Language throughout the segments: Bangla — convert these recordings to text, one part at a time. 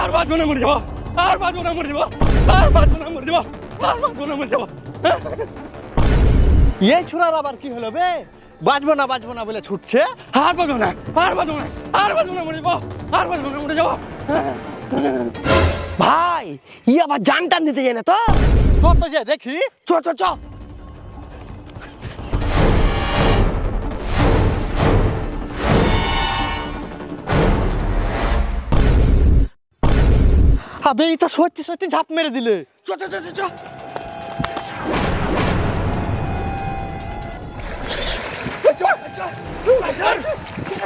আর বাঁচবো না, মরে যাবো, আর বাঁচবো না, মরে যাবো, আর বাঁচবো না, মরে যাবো, আর বাঁচবো না, মরে যাবো। এই ছোড়ার আবার কি হলো বে? বাঁচবো না বলে ছুটছে। আর বাঁচবো না, আর বাঁচবো না, আর বাঁচবো না, মরে যাবো, আর বাঁচবো না, মরে যাবো। ভাই ই আবার জান টান দিতে যায় না তো? চল তো যে দেখি। চ চ চ। আবে এটা সত্যি সত্যি ঝাঁপ মেরে দিলে। চ চ চ চ।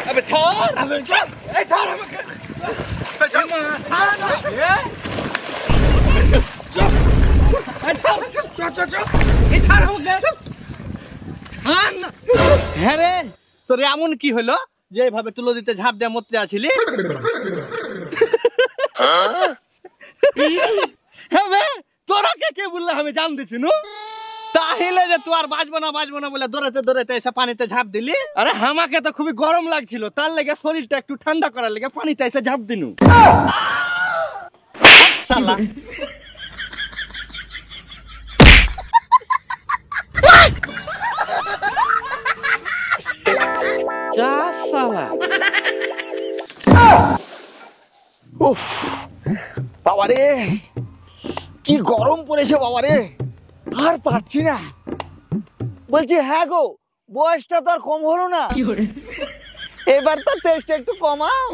আবে ছাড়, আবে ছাড়, এই ছাড় আমাকে। ছাড় না, ছাড় না। হ্যাঁ রে, তোর এমন কি হলো যে এইভাবে তুলো দিতে ঝাঁপ দিয়ে মরতে আছিলি? হ্যাঁ বে, তোরা কে বললে আমি জানতেছি নু? তাহলে যে তুই আর বাঁচবো না বলে দৌড়াতে এসে পানিতে ঝাঁপ দিলি? আরে আমাকে তো খুবই গরম লাগছিল, তার লেগে শরীরটা একটু ঠান্ডা করার লেগে পানিতে এসে ঝাঁপ দিনু। শালা যা শালা। উফ বাবারে, কি গরম পড়েছে বাবারে, আর পাচ্ছি না। বলছি হ্যাঁ গো, বয়সটা তো আর কম হলো না, এবার তো টেস্ট একটু কমাও।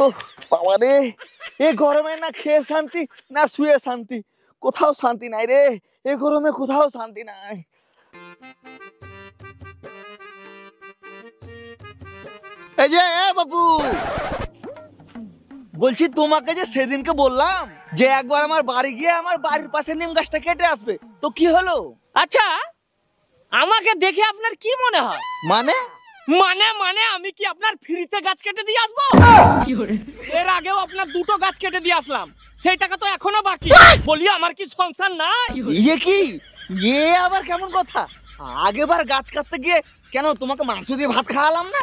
ওহ বাবারে, এই গরমে না খেয়ে শান্তি না শুয়ে শান্তি, কোথাও শান্তি নাই রে, এই গরমে কোথাও শান্তি নাই। এই যে বাবু, বলছি তোমাকে যে সেদিনকে বললাম যে একবার আমার বাড়ি গিয়ে আমার বাড়ির পাশে নিম গাছটা কেটে আসবে, তো কি হলো? আচ্ছা আমাকে দেখে আপনার কি মনে হয়? মানে মানে মানে আমি কি আপনার ফ্রিতে গাছ কেটে দিয়ে আসবো? এর আগেও আপনার দুটো গাছ কেটে দিয়ে আসলাম, সেই টাকা তো এখনো বাকি। বলি আমার কি সংসার নাই? ইয়ে কি, ইয়ে আবার কেমন কথা? আগেবার গাছ কাটতে গিয়ে কেন তোমাকে মাংস দিয়ে ভাত খাওয়ালাম না,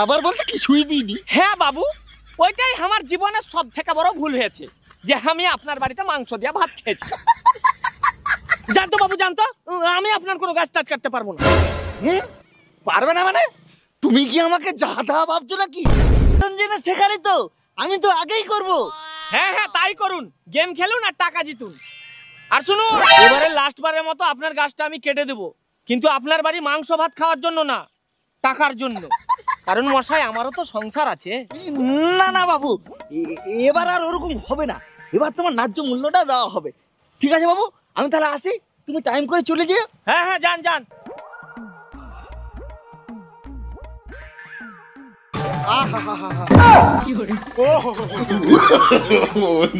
আবার বলছে কিছুই দিইনি? হ্যাঁ বাবু, ওইটাই আমার জীবনের সব থেকে বড় ভুল হয়েছে, যে আমি আপনার বাড়িতে মাংস দিয়ে ভাত খেয়েছি। জানতো বাবু, জানতো আমি আপনার কোনো গাছ টাচ কাটতে পারবো না। পারবে না মানে? তুমি কি আমাকে যাহা ভাবছো নাকি? জেনে শেখারি তো, আমি তো আগেই করব। হ্যাঁ হ্যাঁ তাই করুন, গেম খেলুন আর টাকা জিতুন। আর শুনুন, এবারে লাস্ট বারের মতো আপনার গাছটা আমি কেটে দেবো, কিন্তু আপনার বাড়ি মাংস ভাত খাওয়ার জন্য না, টাকার জন্য। কারণ মশাই আমারও তো সংসার আছে। না না বাবু, এবার আর ওরকম হবে না, এবার তোমার ন্যায্য মূল্যটা দেওয়া হবে। ঠিক আছে বাবু, আমি তাহলে আসি, তুমি টাইম করে চলে যেও। হ্যাঁ হ্যাঁ যান যান।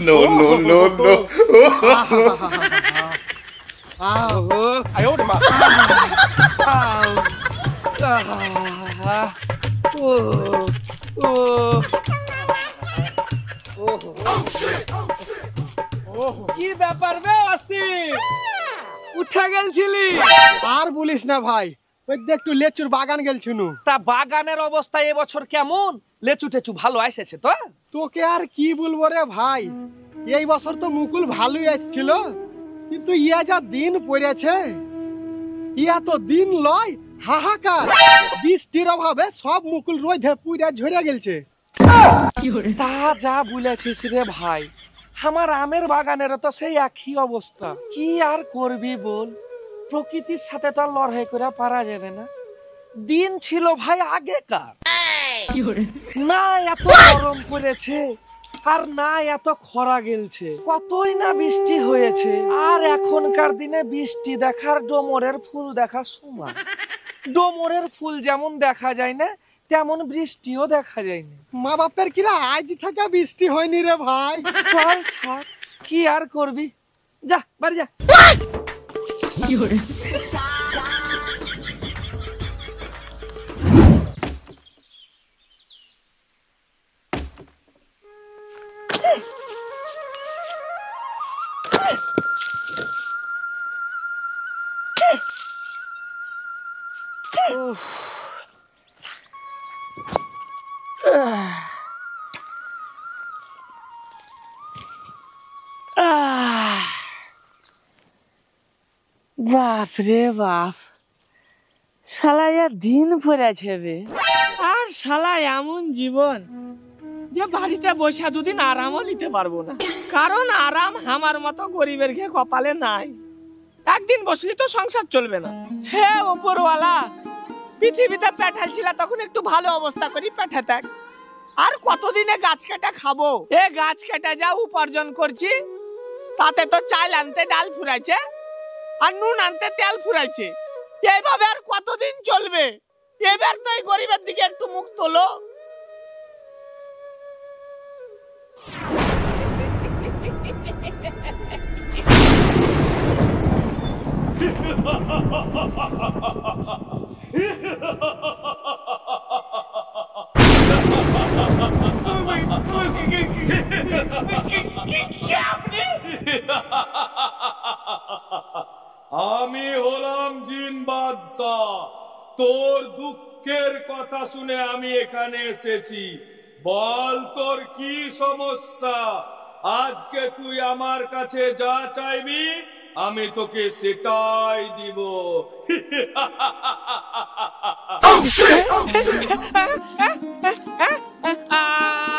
No, no, no, no. কি ব্যাপার বে আসিফ, উঠে গেলছিলি? আর বলিস না ভাই, ওই দেখ একটু লেচুর বাগান গেলছিনু। তা বাগানের অবস্থা এবছর কেমন? লেচু টেচু ভালো এসেছে তো? তোকে আর কি বলবো রে ভাই, এই বছর তো মুকুল ভালোই আসছিল, কিন্তু ইয়া যা দিন পড়েছে, ইয়া তো দিন লয় হাহাকার। বৃষ্টির অভাবে সব মুকুল রোদে পুড়ে ঝরে গেলছে। তা যা বলেছিস রে ভাই, আমার আমের বাগানের তো সেই একই অবস্থা। কি আর করবি বল, প্রকৃতির সাথে তো আর লড়াই করে পারা যাবে না। দিন ছিল ভাই আগেকার, না এত গরম পড়েছে আর না এত খরা গেলছে, কতই না বৃষ্টি হয়েছে। আর এখনকার দিনে বৃষ্টি দেখার ডোমরের ফুল দেখা সময়। ডোমরের ফুল যেমন দেখা যায় না, তেমন বৃষ্টিও দেখা যায় না। মা বাপের কিরা আজ থেকে বৃষ্টি হয়নি রে ভাই। চল ছাড়, কি আর করবি, যা বাড়ি যা। বাপ রে বাপ, শালা ইয়া দিন পড়েছে বে। আর শালা এমন জীবন যে বাড়িতে বসে দুদিন আরামও নিতে পারবো না, কারণ আরাম আমার মতো গরিবের ঘে কপালে নাই। একদিন বসলি তো সংসার চলবে না। হে উপরওয়ালা, পৃথিবীতে পেঠাল ছিল তখন একটু ভালো অবস্থা করি পেঠে থাক। আর কতদিনে গাছ কেটে খাবো? এ গাছ কেটে যা উপার্জন করছি তাতে তো চাল আনতে ডাল ফুরাইছে আর নুন আনতে তেল ফুরাইছে। এইভাবে আর কতদিন চলবে? এবার তো এই গরিবের দিকে একটু মুখ তোলো। আমি হলাম জিন বাদশাহ। তোর দুঃখের কথা শুনে আমি এখানে এসেছি। বল তোর কি সমস্যা? আজকে তুই আমার কাছে যা চাইবি আমি তোকে সেটাই দিব।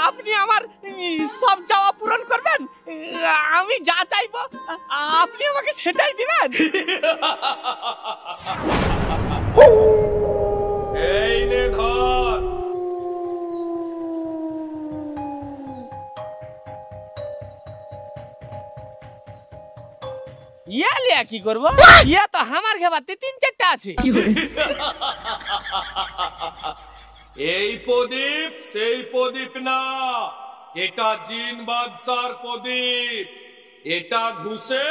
আপনি আমার সব চাওয়া পূরণ করবেন? আমি যা চাইবো আপনি আমাকে সেটাই দিবেন? এই নে ধর। ইয়া লিয়া কি করবো? ইয়া তো আমার ঘেবাতে 3-4টা আছে। এই প্রদীপ সেই প্রদীপ না, এটা জিন বাদশার প্রদীপ। এটা ঘুষে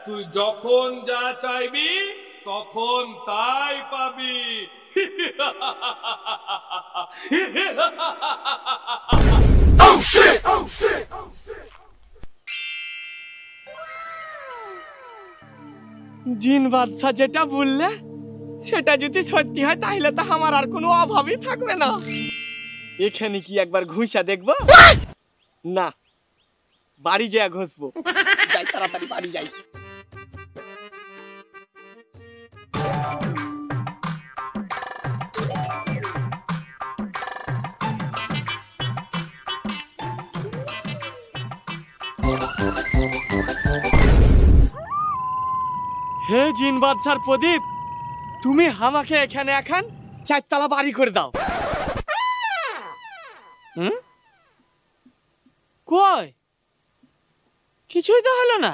তুই যখন যা চাইবি তখন তাই পাবি। জিন বাদশা যেটা বললে সেটা যদি সত্যি হয় তাহলে তো আমার আর কোনো অভাবই থাকবে না। এখানে কি একবার ঘুষা দেখবো? না, বাড়ি যেয়ে ঘষবো। যাই তাড়াতাড়ি বাড়ি যাই। হে জিন বাদশার প্রদীপ, তুমি আমাকে এখানে এখন 4তলা বাড়ি করে দাও। কই কিছুই তো হলো না।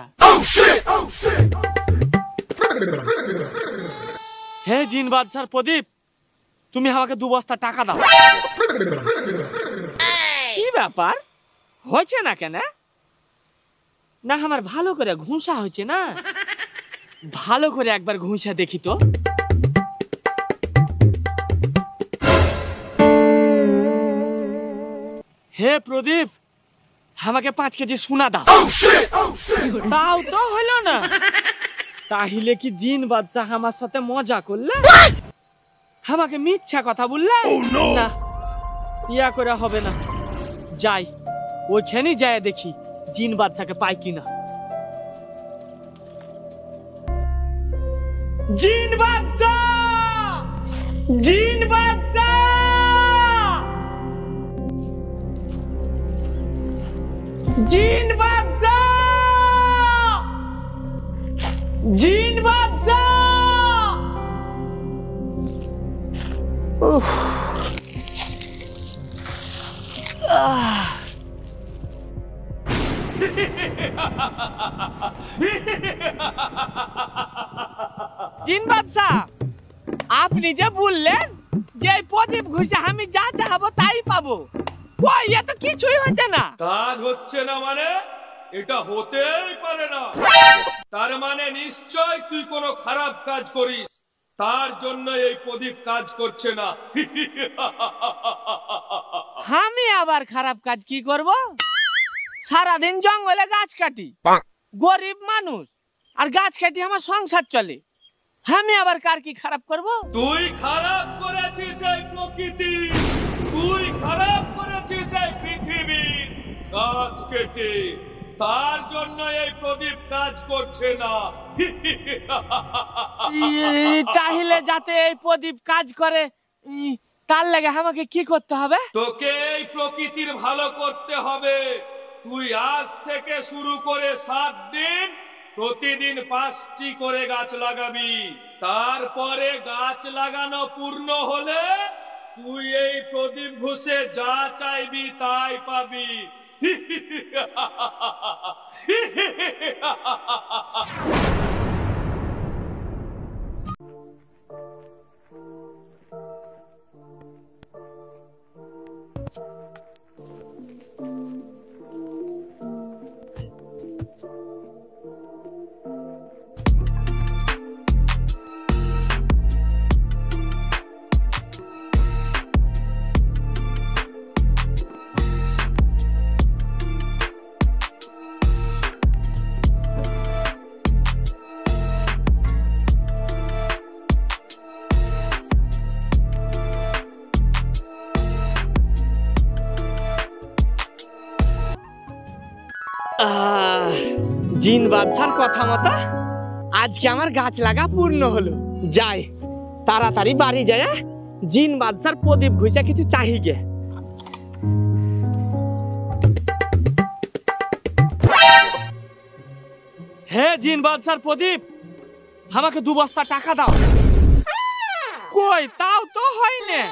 হে জিন বাদশার প্রদীপ, তুমি আমাকে 2 বস্তা টাকা দাও। কি ব্যাপার হয়েছে না কেন? না আমার ভালো করে ঘুষা হয়েছে না? ভালো করে একবার ঘুষা দেখি তো। হে প্রদীপ, আমাকে 5 কেজি সোনা দাও। তাও তো হলো না। তাহলে কি জিন বাদশা আমার সাথে মজা করলে? আমাকে মিথ্যা কথা বললে? না, ইয়া করে হবে না। যাই ওইখানে যায় দেখি জিন বাদশাকে পাই কিনা। জিন বাদশা! জিন বাদশা! জিন বাদশা! জিন বাদশা! জিন বাদশা, আপনি যে বললেন যে এই প্রদীপ ঘুষে আমি যা চাইবো তাই পাবো, কই এ তো কিছুই হচ্ছে না। কাজ হচ্ছে না মানে? এটা হতেই পারে না। তার মানে নিশ্চয় তুই কোনো খারাপ কাজ করিস, তার জন্য এই প্রদীপ কাজ করছে না। আমি আবার খারাপ কাজ কি করব? সারাদিন জঙ্গলে গাছ কাটি, গরিব মানুষ, আর গাছ কাটি আমার সংসার চলে। আমি আবার কার কি খারাপ করব? তুই খারাপ করেছিস এই প্রকৃতি, তুই খারাপ করেছিস এই পৃথিবী। গাছ কেটে তার জন্য এই প্রদীপ কাজ করছে না। তাহলে যাতে এই প্রদীপ কাজ করে তার লাগে আমাকে কি করতে হবে? তোকে এই প্রকৃতির ভালো করতে হবে। তুই আজ থেকে শুরু করে 7 দিন প্রতিদিন 5টি করে গাছ লাগাবি। তারপরে গাছ লাগানো পূর্ণ হলে তুই এই প্রদীপ ঘুষে যা চাইবি তাই পাবি। জিন বাদশার কথা মতো আজকে আমার গাছ লাগা পূর্ণ হলো। যাই তাড়াতাড়ি বাড়ি যায় জিন বাদশার প্রদীপ ঘুষা কিছু চাহি গে। হে জিন বাদশার প্রদীপ, আমাকে 2 বস্তা টাকা দাও। কই তাও তো হয় না।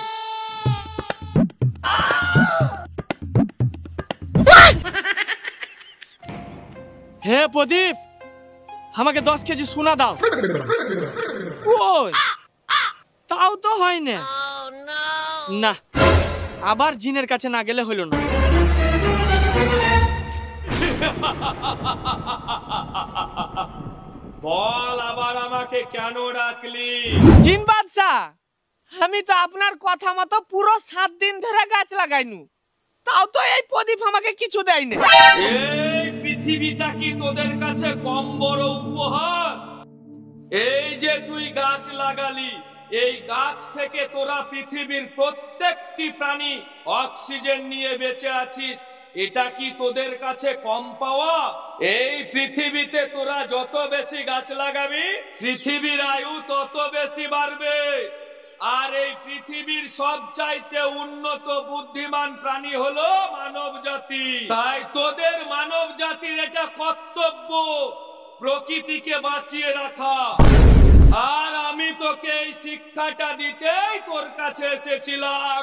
হে প্রদীপ, আমাকে 10 কেজি সোনা দাও। কই তাও তো হয় না। না, আবার জিনের কাছে না গেলে হলো না। বল আবার আমাকে কেন ডাকলি? জিন বাদশা, আমি তো আপনার কথা মতো পুরো 7 দিন ধরে গাছ লাগাইনু, তাও তো এই প্রদীপ আমাকে কিছু দেয়নি। এই পৃথিবীটা কি তোদের কাছে কম বড় উপহার? এই যে তুই গাছ লাগালি, এই গাছ থেকে তোরা পৃথিবীর প্রত্যেকটি প্রাণী অক্সিজেন নিয়ে বেঁচে আছিস। এটা কি তোদের কাছে কম পাওয়া? এই পৃথিবীতে তোরা যত বেশি গাছ লাগাবি, পৃথিবীর আয়ু তত বেশি বাড়বে। আর এই পৃথিবীর সবচাইতে উন্নত বুদ্ধিমান প্রাণী হলো মানব জাতি। তাই তোদের মানব জাতির এটা কর্তব্য প্রকৃতিকে বাঁচিয়ে রাখা। আর আমি তোকে এই শিক্ষাটা দিতেই তোর কাছে এসেছিলাম।